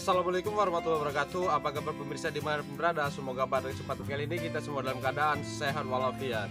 Assalamualaikum warahmatullahi wabarakatuh. Apa kabar pemirsa dimanapun berada? Semoga pada kesempatan kali ini kita semua dalam keadaan sehat walafiat.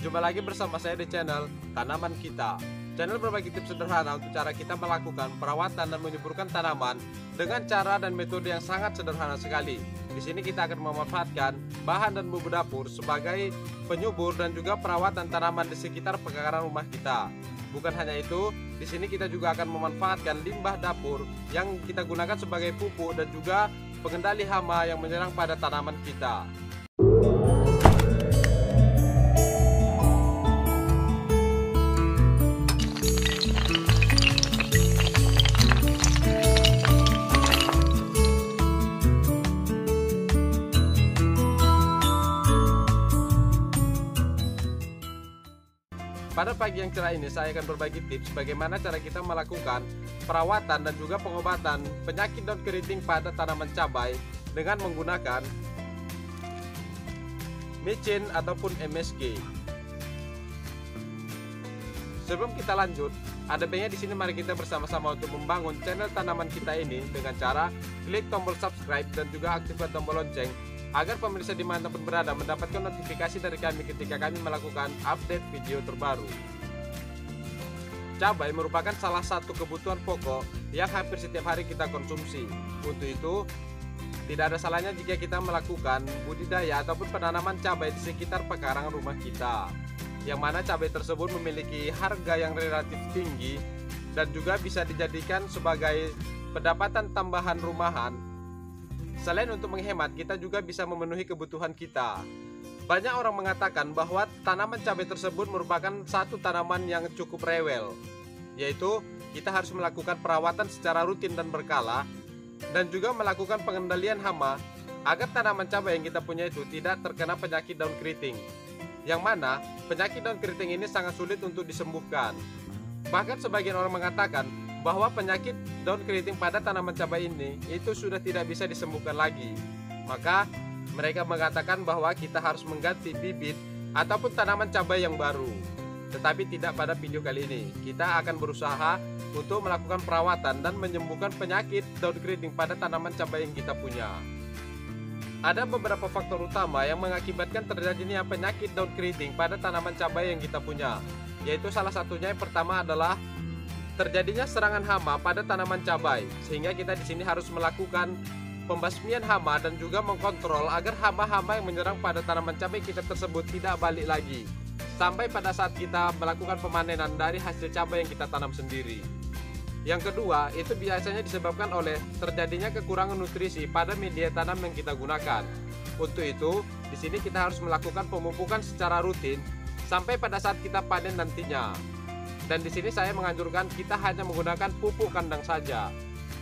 Jumpa lagi bersama saya di channel Tanaman Kita. Channel berbagi tips sederhana untuk cara kita melakukan perawatan dan menyuburkan tanaman dengan cara dan metode yang sangat sederhana sekali. Di sini kita akan memanfaatkan bahan dan bumbu dapur sebagai penyubur dan juga perawatan tanaman di sekitar pekarangan rumah kita. Bukan hanya itu, di sini kita juga akan memanfaatkan limbah dapur yang kita gunakan sebagai pupuk dan juga pengendali hama yang menyerang pada tanaman kita. Pada pagi yang cerah ini saya akan berbagi tips bagaimana cara kita melakukan perawatan dan juga pengobatan penyakit daun keriting pada tanaman cabai dengan menggunakan micin ataupun MSG. Sebelum kita lanjut, ada baiknya di sini mari kita bersama-sama untuk membangun channel Tanaman Kita ini dengan cara klik tombol subscribe dan juga aktifkan tombol lonceng agar pemirsa dimanapun berada mendapatkan notifikasi dari kami ketika kami melakukan update video terbaru. Cabai merupakan salah satu kebutuhan pokok yang hampir setiap hari kita konsumsi. Untuk itu, tidak ada salahnya jika kita melakukan budidaya ataupun penanaman cabai di sekitar pekarangan rumah kita, yang mana cabai tersebut memiliki harga yang relatif tinggi dan juga bisa dijadikan sebagai pendapatan tambahan rumahan. Selain untuk menghemat, kita juga bisa memenuhi kebutuhan kita. Banyak orang mengatakan bahwa tanaman cabai tersebut merupakan satu tanaman yang cukup rewel, yaitu kita harus melakukan perawatan secara rutin dan berkala, dan juga melakukan pengendalian hama agar tanaman cabai yang kita punya itu tidak terkena penyakit daun keriting, yang mana penyakit daun keriting ini sangat sulit untuk disembuhkan. Bahkan sebagian orang mengatakan bahwa penyakit daun keriting pada tanaman cabai ini itu sudah tidak bisa disembuhkan lagi. Maka mereka mengatakan bahwa kita harus mengganti bibit ataupun tanaman cabai yang baru. Tetapi tidak pada video kali ini. Kita akan berusaha untuk melakukan perawatan dan menyembuhkan penyakit daun keriting pada tanaman cabai yang kita punya. Ada beberapa faktor utama yang mengakibatkan terjadinya penyakit daun keriting pada tanaman cabai yang kita punya, yaitu salah satunya yang pertama adalah terjadinya serangan hama pada tanaman cabai, sehingga kita di sini harus melakukan pembasmian hama dan juga mengkontrol agar hama-hama yang menyerang pada tanaman cabai kita tersebut tidak balik lagi sampai pada saat kita melakukan pemanenan dari hasil cabai yang kita tanam sendiri. Yang kedua, itu biasanya disebabkan oleh terjadinya kekurangan nutrisi pada media tanam yang kita gunakan. Untuk itu, di sini kita harus melakukan pemupukan secara rutin sampai pada saat kita panen nantinya. Dan di sini saya menganjurkan kita hanya menggunakan pupuk kandang saja.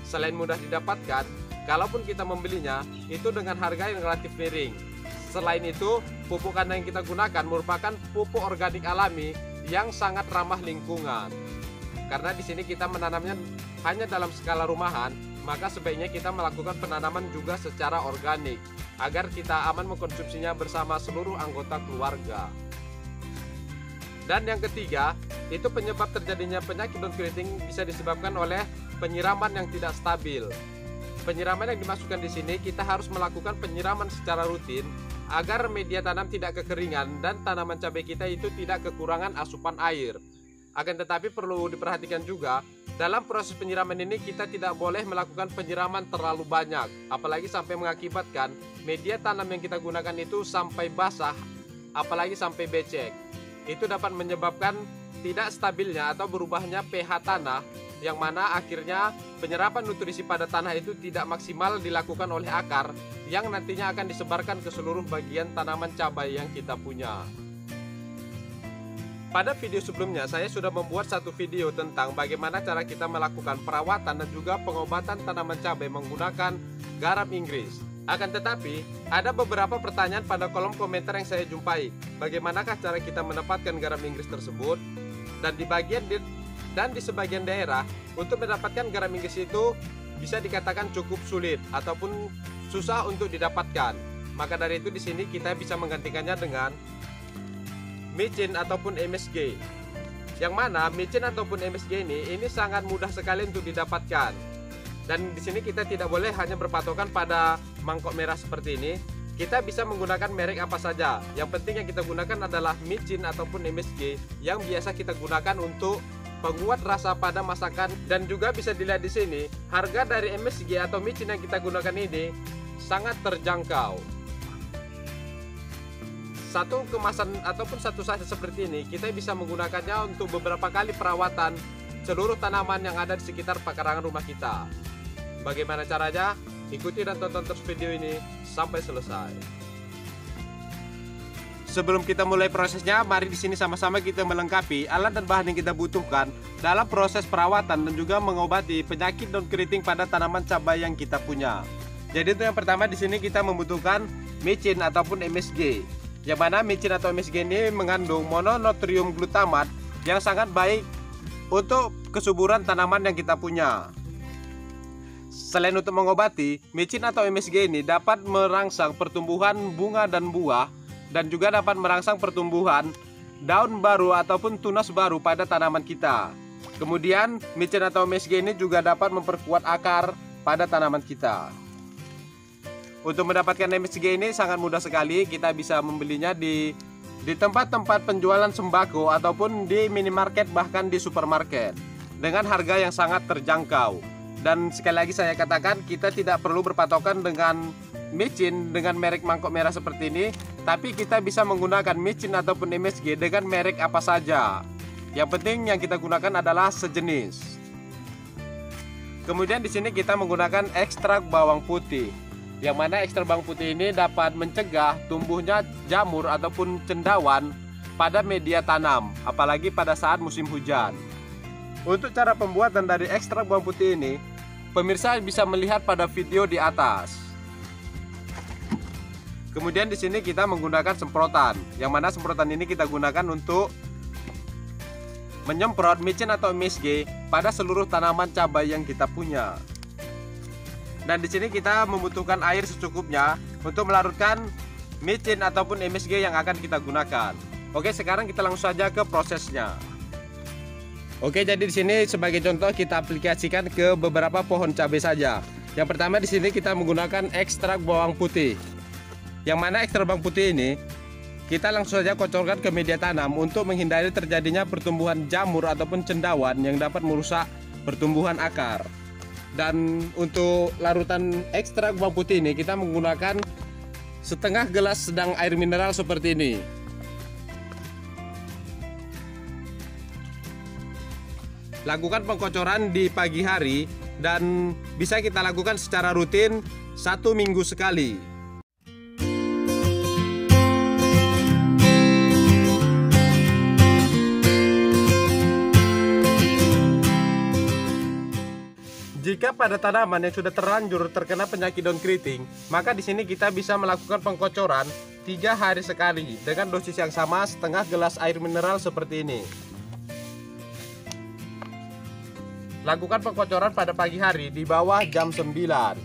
Selain mudah didapatkan, kalaupun kita membelinya, itu dengan harga yang relatif miring. Selain itu, pupuk kandang yang kita gunakan merupakan pupuk organik alami yang sangat ramah lingkungan. Karena di sini kita menanamnya hanya dalam skala rumahan, maka sebaiknya kita melakukan penanaman juga secara organik, agar kita aman mengkonsumsinya bersama seluruh anggota keluarga. Dan yang ketiga, itu penyebab terjadinya penyakit daun keriting bisa disebabkan oleh penyiraman yang tidak stabil. Penyiraman yang dimasukkan di sini, kita harus melakukan penyiraman secara rutin agar media tanam tidak kekeringan dan tanaman cabai kita itu tidak kekurangan asupan air. Akan tetapi perlu diperhatikan juga, dalam proses penyiraman ini kita tidak boleh melakukan penyiraman terlalu banyak, apalagi sampai mengakibatkan media tanam yang kita gunakan itu sampai basah, apalagi sampai becek. Itu dapat menyebabkan tidak stabilnya atau berubahnya pH tanah, yang mana akhirnya penyerapan nutrisi pada tanah itu tidak maksimal dilakukan oleh akar yang nantinya akan disebarkan ke seluruh bagian tanaman cabai yang kita punya. Pada video sebelumnya saya sudah membuat satu video tentang bagaimana cara kita melakukan perawatan dan juga pengobatan tanaman cabai menggunakan garam Inggris. Akan tetapi, ada beberapa pertanyaan pada kolom komentar yang saya jumpai. Bagaimanakah cara kita mendapatkan garam Inggris tersebut? Dan di sebagian daerah, untuk mendapatkan garam Inggris itu bisa dikatakan cukup sulit ataupun susah untuk didapatkan. Maka dari itu di sini kita bisa menggantikannya dengan micin ataupun MSG. Yang mana micin ataupun MSG ini sangat mudah sekali untuk didapatkan. Dan di sini kita tidak boleh hanya berpatokan pada mangkok merah seperti ini. Kita bisa menggunakan merek apa saja. Yang penting yang kita gunakan adalah micin ataupun MSG yang biasa kita gunakan untuk penguat rasa pada masakan. Dan juga bisa dilihat di sini, harga dari MSG atau micin yang kita gunakan ini sangat terjangkau. Satu kemasan ataupun satu sachet seperti ini kita bisa menggunakannya untuk beberapa kali perawatan seluruh tanaman yang ada di sekitar pekarangan rumah kita. Bagaimana caranya? Ikuti dan tonton terus video ini sampai selesai. Sebelum kita mulai prosesnya, mari di sini sama-sama kita melengkapi alat dan bahan yang kita butuhkan dalam proses perawatan dan juga mengobati penyakit daun keriting pada tanaman cabai yang kita punya. Jadi itu yang pertama, di sini kita membutuhkan micin ataupun MSG. Yang mana micin atau MSG ini mengandung mononatrium glutamat yang sangat baik untuk kesuburan tanaman yang kita punya. Selain untuk mengobati, micin atau MSG ini dapat merangsang pertumbuhan bunga dan buah, dan juga dapat merangsang pertumbuhan daun baru ataupun tunas baru pada tanaman kita. Kemudian micin atau MSG ini juga dapat memperkuat akar pada tanaman kita. Untuk mendapatkan MSG ini sangat mudah sekali. Kita bisa membelinya di tempat-tempat penjualan sembako ataupun di minimarket, bahkan di supermarket, dengan harga yang sangat terjangkau. Dan sekali lagi saya katakan, kita tidak perlu berpatokan dengan micin dengan merek mangkok merah seperti ini, tapi kita bisa menggunakan micin ataupun MSG dengan merek apa saja. Yang penting yang kita gunakan adalah sejenis. Kemudian di sini kita menggunakan ekstrak bawang putih, yang mana ekstrak bawang putih ini dapat mencegah tumbuhnya jamur ataupun cendawan pada media tanam, apalagi pada saat musim hujan. Untuk cara pembuatan dari ekstrak bawang putih ini, pemirsa bisa melihat pada video di atas. Kemudian di sini kita menggunakan semprotan, yang mana semprotan ini kita gunakan untuk menyemprot micin atau MSG pada seluruh tanaman cabai yang kita punya. Dan di sini kita membutuhkan air secukupnya untuk melarutkan micin ataupun MSG yang akan kita gunakan. Oke, sekarang kita langsung saja ke prosesnya. Oke, jadi di sini sebagai contoh kita aplikasikan ke beberapa pohon cabai saja. Yang pertama di sini kita menggunakan ekstrak bawang putih. Yang mana ekstrak bawang putih ini kita langsung saja kocorkan ke media tanam untuk menghindari terjadinya pertumbuhan jamur ataupun cendawan yang dapat merusak pertumbuhan akar. Dan untuk larutan ekstrak bawang putih ini kita menggunakan setengah gelas sedang air mineral seperti ini. Lakukan pengkocoran di pagi hari dan bisa kita lakukan secara rutin 1 minggu sekali. Jika pada tanaman yang sudah terlanjur terkena penyakit daun keriting, maka di sini kita bisa melakukan pengkocoran 3 hari sekali dengan dosis yang sama, setengah gelas air mineral seperti ini. Lakukan pengkocoran pada pagi hari di bawah jam 9.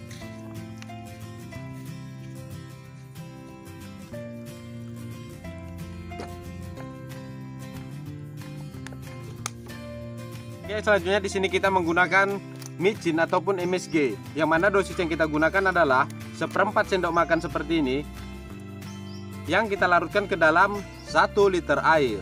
Oke, selanjutnya di sini kita menggunakan micin ataupun MSG, yang mana dosis yang kita gunakan adalah 1/4 sendok makan seperti ini, yang kita larutkan ke dalam 1 liter air.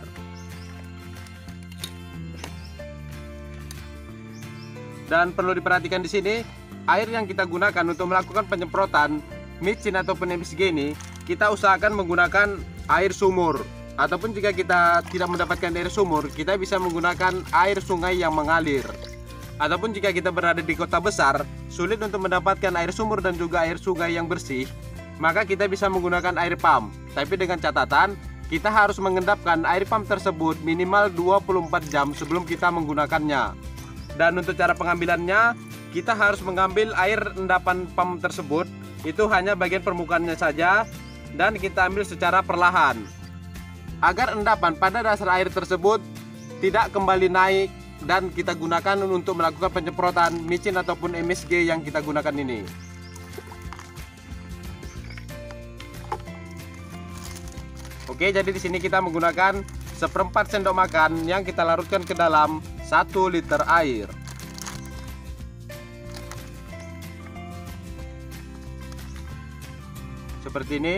Dan perlu diperhatikan di sini, air yang kita gunakan untuk melakukan penyemprotan micin ataupun MSG ini, kita usahakan menggunakan air sumur. Ataupun jika kita tidak mendapatkan air sumur, kita bisa menggunakan air sungai yang mengalir. Ataupun jika kita berada di kota besar, sulit untuk mendapatkan air sumur dan juga air sungai yang bersih, maka kita bisa menggunakan air pump. Tapi dengan catatan, kita harus mengendapkan air pump tersebut minimal 24 jam sebelum kita menggunakannya. Dan untuk cara pengambilannya, kita harus mengambil air endapan pump tersebut, itu hanya bagian permukaannya saja, dan kita ambil secara perlahan agar endapan pada dasar air tersebut tidak kembali naik, dan kita gunakan untuk melakukan penyemprotan micin ataupun MSG yang kita gunakan ini. Oke, jadi di sini kita menggunakan 1/4 sendok makan yang kita larutkan ke dalam 1 liter air. seperti ini.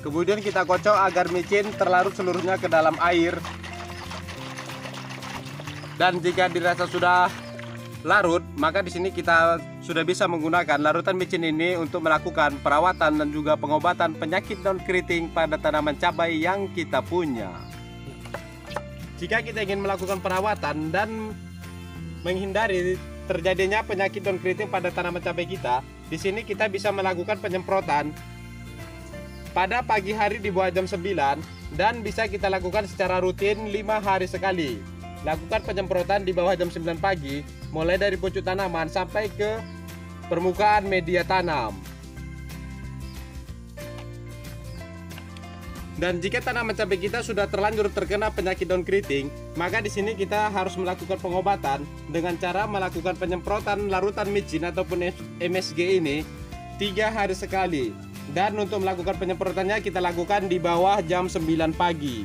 Kemudian kita kocok agar micin terlarut seluruhnya ke dalam air. Dan jika dirasa sudah larut, maka di sini kita sudah bisa menggunakan larutan micin ini untuk melakukan perawatan dan juga pengobatan penyakit daun keriting pada tanaman cabai yang kita punya. Jika kita ingin melakukan perawatan dan menghindari terjadinya penyakit daun keriting pada tanaman cabai kita, di sini kita bisa melakukan penyemprotan pada pagi hari di bawah jam 9 dan bisa kita lakukan secara rutin 5 hari sekali. Lakukan penyemprotan di bawah jam 9 pagi mulai dari pucuk tanaman sampai ke permukaan media tanam. Dan jika tanaman cabai kita sudah terlanjur terkena penyakit daun keriting, maka di sini kita harus melakukan pengobatan dengan cara melakukan penyemprotan larutan micin ataupun MSG ini 3 hari sekali. Dan untuk melakukan penyemprotannya kita lakukan di bawah jam 9 pagi.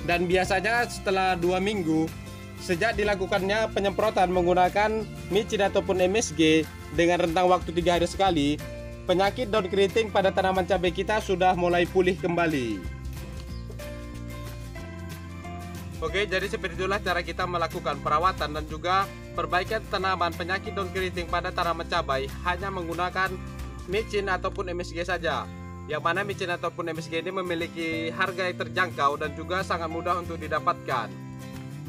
Dan biasanya setelah 2 minggu sejak dilakukannya penyemprotan menggunakan micin ataupun MSG dengan rentang waktu 3 hari sekali, penyakit daun keriting pada tanaman cabai kita sudah mulai pulih kembali. Oke, jadi seperti itulah cara kita melakukan perawatan dan juga perbaikan tanaman penyakit daun keriting pada tanaman cabai hanya menggunakan micin ataupun MSG saja. Yang mana micin ataupun MSG ini memiliki harga yang terjangkau dan juga sangat mudah untuk didapatkan.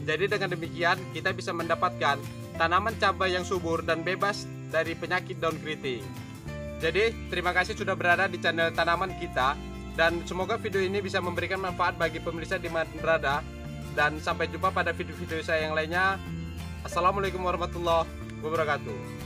Jadi dengan demikian kita bisa mendapatkan tanaman cabai yang subur dan bebas dari penyakit daun keriting. Jadi terima kasih sudah berada di channel tanaman kita, dan semoga video ini bisa memberikan manfaat bagi pemirsa di mana berada. Dan sampai jumpa pada video-video saya yang lainnya. Assalamualaikum warahmatullahi wabarakatuh.